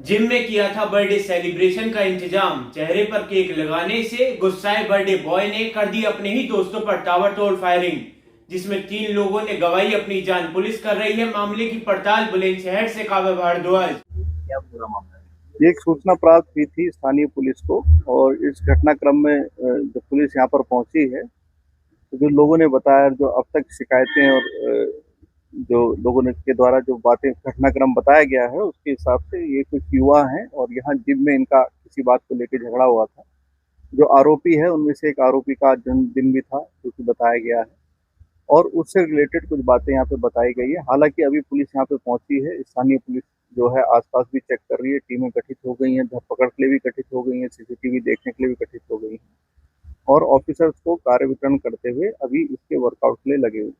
Gym में किया था बर्थडे सेलिब्रेशन का इंतजाम। चेहरे पर केक लगाने से गुस्साए बर्थडे बॉय ने कर दी अपने ही दोस्तों पर ताबड़तोड़ फायरिंग, जिसमें 3 लोगों ने गंवाई अपनी जान। पुलिस कर रही है मामले की पड़ताल। बुलंदशहर से काव्य भारद्वाज। क्या पूरा मामला है? एक सूचना प्राप्त हुई थी स्थानीय पुलिस को, और इस घटनाक्रम में जब पुलिस यहाँ पर पहुंची है तो जो लोगों ने बताया, जो अब तक शिकायतें और जो लोगों ने के द्वारा जो बातें घटनाक्रम बताया गया है उसके हिसाब से ये कुछ युवा हैं और यहाँ जिम में इनका किसी बात को लेकर झगड़ा हुआ था। जो आरोपी है उनमें से एक आरोपी का जन्मदिन भी था जो कि बताया गया है, और उससे रिलेटेड कुछ बातें यहाँ पे बताई गई है। हालांकि अभी पुलिस यहाँ पे पहुंची है, स्थानीय पुलिस जो है आसपास भी चेक कर रही है, टीमें गठित हो गई हैं, धरपकड़ के लिए भी गठित हो गई हैं, सीसीटीवी देखने के लिए भी गठित हो गई हैं, और ऑफिसर्स को कार्य वितरण करते हुए अभी इसके वर्कआउट के लिए लगे हुए।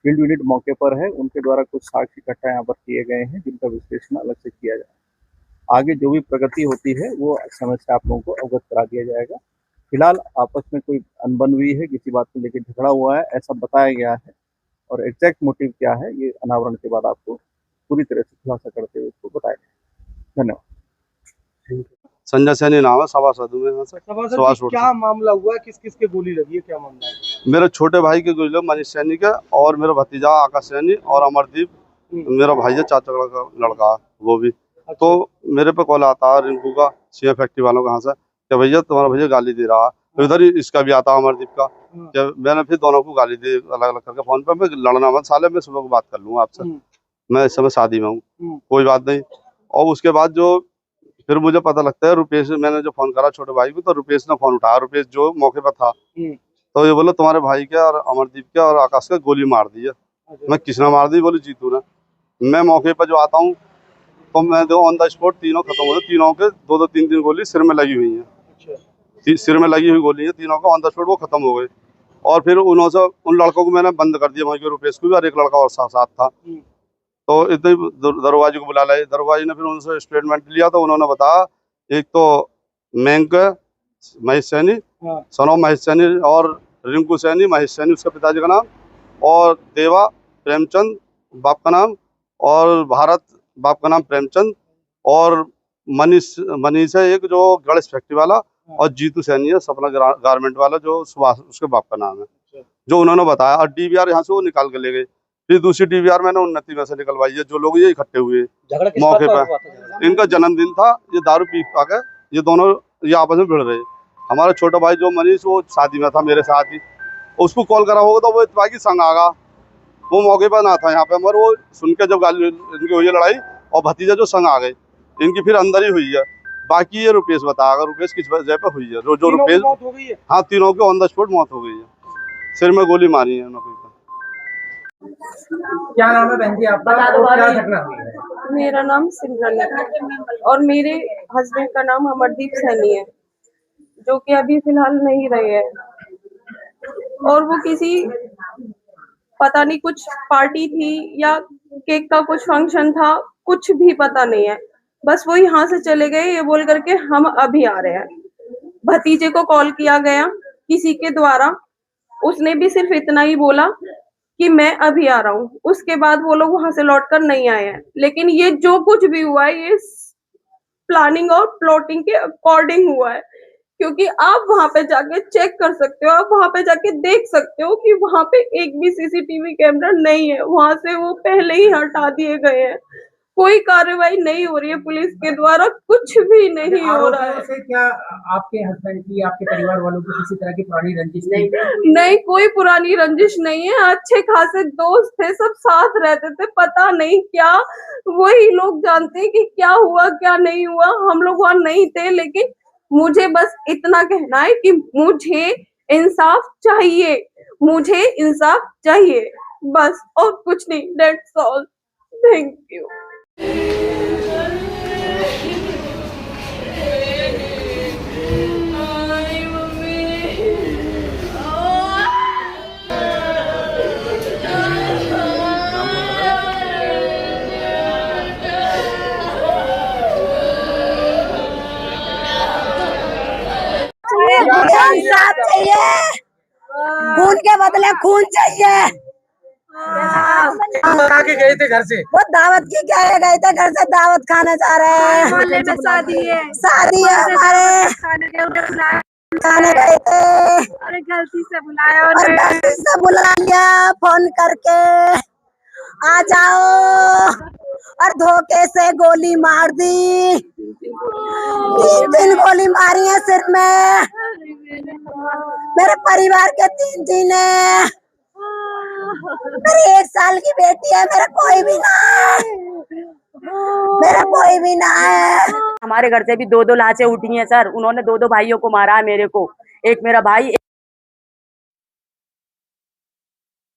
फील्ड यूनिट मौके पर है, उनके द्वारा कुछ साक्ष्य इकट्ठा यहाँ पर किए गए हैं जिनका विश्लेषण अलग से किया जाए। आगे जो भी प्रगति होती है वो समय से आप लोगों को अवगत करा दिया जाएगा। फिलहाल आपस में कोई अनबन हुई है, किसी बात को लेकर झगड़ा हुआ है ऐसा बताया गया है, और एग्जैक्ट मोटिव क्या है ये अनावरण के बाद आपको पूरी तरह से खुलासा करते हुए उसको बताया जाएगा। धन्यवाद। संजय सैनी नाम है, सभासद हूं मैं यहाँ से। सभासद क्या मामला हुआ है? किस किस के गोली लगी है, क्या मामला है? मेरे छोटे भाई के गोली मनीष सैनी के, और मेरा भतीजा आकाश सैनी, और अमरदीप मेरा भाई है, चाचा का लड़का वो भी। तो मेरे पे कॉल आता है रिंकू का, सीएम फैक्ट्री वालों का, यहाँ से, कि भैया तुम्हारा भैया गाली दे रहा है। तो इधर ही इसका भी आता अमरदीप का, मैंने फिर दोनों को गाली दी अलग अलग करके फोन पे। मैं लड़ना मत साले, मैं सुबह को बात कर लूंगा आपसे, मैं इस समय शादी में हूँ, कोई बात नहीं। और उसके बाद जो फिर मुझे पता लगता है रुपेश, मैंने जो फोन करा छोटे भाई को, तो रुपेश ने फोन उठाया, रुपेश जो मौके पर था। तो ये बोला तुम्हारे भाई के और अमरदीप के और आकाश के गोली मार दी है। मैं किसने मार दी? बोले जीतू ने। मैं मौके पर जो आता हूँ तो मैं दो ऑन द स्पॉट तीनों खत्म हो गए। तीनों के 2-3 गोली सिर में लगी हुई है, सिर में लगी हुई गोली है तीनों का, ऑन द स्पॉट वो खत्म हो गए। और फिर उन्होंने उन लड़कों को मैंने बंद कर दिया वहीं पे, रुपेश को भी, और एक लड़का और साथ था। तो इतने दरोगाजी को बुला लाए, दरोगाजी ने फिर उनसे स्टेटमेंट लिया। तो उन्होंने बताया एक तो मैंक महेश सैनी, सनो महेश सैनी, और रिंकू सैनी, महेश सैनी उसके पिताजी का नाम, और देवा प्रेमचंद बाप का नाम, और भारत बाप का नाम प्रेमचंद, और मनीष है एक जो गणेश फैक्ट्री वाला, और जीतू सैनी है सपना गारमेंट वाला जो सुभाष उसके बाप का नाम है, जो उन्होंने बताया। और डीवीआर यहाँ से वो निकाल के ले गए। फिर दूसरी डीवीआर मैंने उन्नति में से निकलवाई है। जो लोग ये इकट्ठे हुए मौके पर, इनका जन्मदिन था, ये दारू पी पाके ये दोनों ये आपस में भिड़ रहे। हमारा छोटा भाई जो मनीष वो शादी में था मेरे साथ ही, उसको कॉल करा होगा तो वो इतवाकी संग आगा, वो मौके पर ना था यहाँ पे। मगर वो सुन के जब गाली इनकी हुई है लड़ाई, और भतीजा जो संग आ गए, इनकी फिर अंदर ही हुई है। बाकी ये रुपेश बताया रुपेश किस वजह पे हुई है। जो रुपेश, हाँ तीनों की ऑन द स्पॉट मौत हो गई है, सिर में गोली मारी है उन्होंने। क्या नाम है बहन जी आपका, और क्या घटना हुई है? मेरा नाम सिमरन है और मेरे हस्बैंड का नाम अमरदीप सैनी है, जो कि अभी फिलहाल नहीं रहे हैं। और वो किसी पता नहीं कुछ पार्टी थी या केक का कुछ फंक्शन था, कुछ भी पता नहीं है। बस वो यहाँ से चले गए ये बोल करके हम अभी आ रहे हैं। भतीजे को कॉल किया गया किसी के द्वारा, उसने भी सिर्फ इतना ही बोला कि मैं अभी आ रहा हूँ। उसके बाद वो लोग वहां से लौटकर नहीं आए हैं। लेकिन ये जो कुछ भी हुआ है ये प्लानिंग और प्लॉटिंग के अकॉर्डिंग हुआ है, क्योंकि आप वहां पे जाके चेक कर सकते हो, आप वहां पे जाके देख सकते हो कि वहां पे एक भी सीसीटीवी कैमरा नहीं है। वहां से वो पहले ही हटा दिए गए हैं। कोई कार्रवाई नहीं हो रही है पुलिस के द्वारा, कुछ भी नहीं हो रहा है। से क्या आपके हस्बैंड की, आपके परिवार वालों की किसी तरह की पुरानी रंजिश नहीं, कोई पुरानी रंजिश नहीं है। अच्छे खासे दोस्त थे, सब साथ रहते थे। पता नहीं क्या, वही लोग जानते हैं कि क्या हुआ क्या नहीं हुआ। हम लोग वहां नहीं थे, लेकिन मुझे बस इतना कहना है कि मुझे इंसाफ चाहिए, मुझे इंसाफ चाहिए, बस, और कुछ नहीं। That's all, thank you. इंसाफ चाहिए, खून के बदले खून चाहिए। कहाँ के गए थे घर से? वो दावत की क्या है, गए थे घर से दावत खाने जा रहे हैं। मोहल्ले में शादी है, शादी है हमारे, खाने गए थे अरे गलती से बुलाया और उन्हें। गलती से बुला लिया फोन करके, आ जाओ, और धोखे से गोली मार दी। 3 गोली मारी है सिर में। मेरे परिवार के 3 है। मेरी 1 साल की बेटी है, मेरा कोई भी ना है, मेरा कोई भी ना है। हमारे घर से भी 2 लाशें उठी हैं सर। उन्होंने 2 भाइयों को मारा है मेरे को, एक मेरा भाई,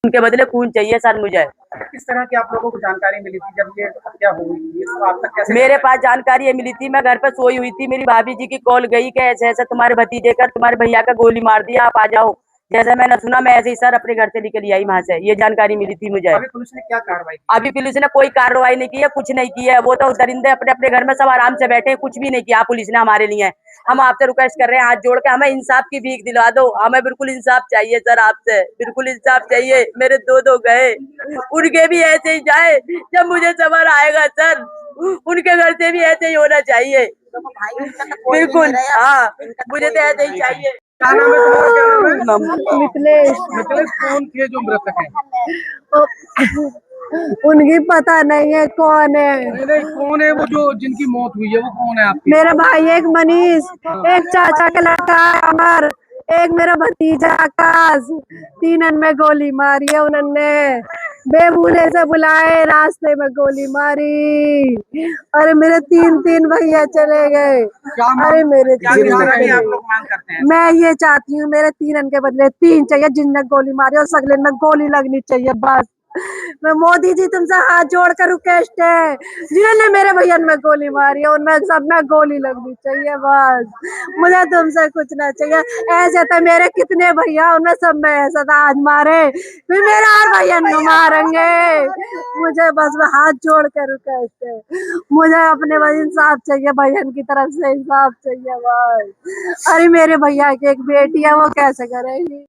उनके बदले खून चाहिए सर मुझे। किस तरह की आप लोगों को जानकारी मिली थी जब ये हत्या हुई थी, तो आप तक कैसे? मेरे पास जानकारी ये मिली थी, मैं घर पे सोई हुई थी, मेरी भाभी जी की कॉल गई कि ऐसे ऐसे तुम्हारे भतीजे का, तुम्हारे भैया का गोली मार दिया, आप आ जाओ। जैसे मैंने सुना, मैं ऐसे ही सर अपने घर से निकली आई वहां से। ये जानकारी मिली थी मुझे। अभी पुलिस ने क्या कार्रवाई की? अभी पुलिस ने कोई कार्रवाई नहीं की है, कुछ नहीं की है। वो तो दरिंदे अपने अपने घर में सब आराम से बैठे हैं, कुछ भी नहीं किया पुलिस ने हमारे लिए। हम आपसे रिक्वेस्ट कर रहे हैं, हाथ जोड़ के, हमें इंसाफ की भीख दिलवा दो। हमें बिल्कुल इंसाफ चाहिए सर, आपसे बिल्कुल इंसाफ चाहिए। मेरे 2 गए, उनके भी ऐसे ही जाए जब मुझे सबर आएगा सर। उनके घर से भी ऐसे ही होना चाहिए बिल्कुल। हाँ, मुझे तो ऐसे ही चाहिए। क्या नाम है तुम्हारा, क्या नाम है? मिथिलेश, मिथिलेश, कौन थे जो मृतक है? उनकी पता नहीं है कौन है। नहीं, कौन है वो जो जिनकी मौत हुई है, वो कौन है आपके? मेरा भाई एक मनीष, एक चाचा का लड़का है अमर, एक मेरा भतीजा आकाश। 3 में गोली मारी है उन्होंने, बेबूले से बुलाए, रास्ते में गोली मारी। अरे मेरे 3 भैया चले गए। अरे मेरे क्या किस तरह की आप लोग मांग करते हैं? मैं ये चाहती हूँ, मेरे 3 के बदले 3 चाहिए, जिनने गोली मारी और सगले में गोली लगनी चाहिए बस। मैं मोदी जी तुमसे हाथ जोड़कर रिक्वेस्ट है, जिन्होंने मेरे भैया में गोली मारी है उनमें सब में गोली लगनी चाहिए बस। मुझे तुमसे कुछ ना चाहिए। ऐसे तो मेरे कितने भैया, उनमें सब में ऐसा था, आज मारे फिर मेरा और भैया को मारेंगे। मुझे बस हाथ जोड़कर रिक्वेस्ट है, मुझे अपने बस इंसाफ चाहिए, भैया की तरफ से इंसाफ चाहिए बस। अरे मेरे भैया की एक बेटी है, वो कैसे करेगी?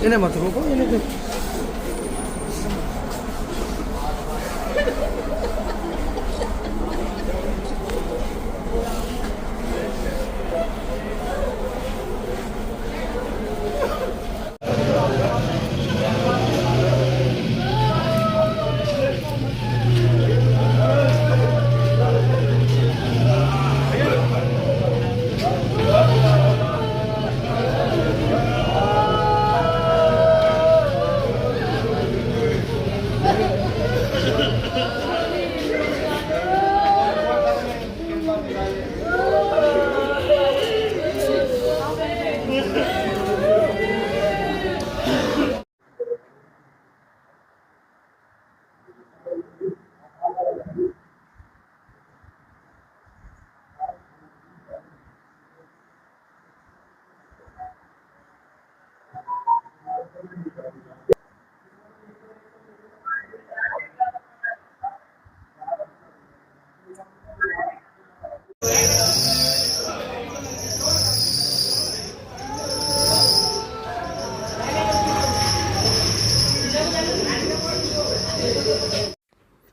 इन्हें मत रोको, इन्हें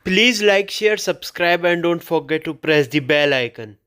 Please like, share, subscribe and don't forget to press the bell icon.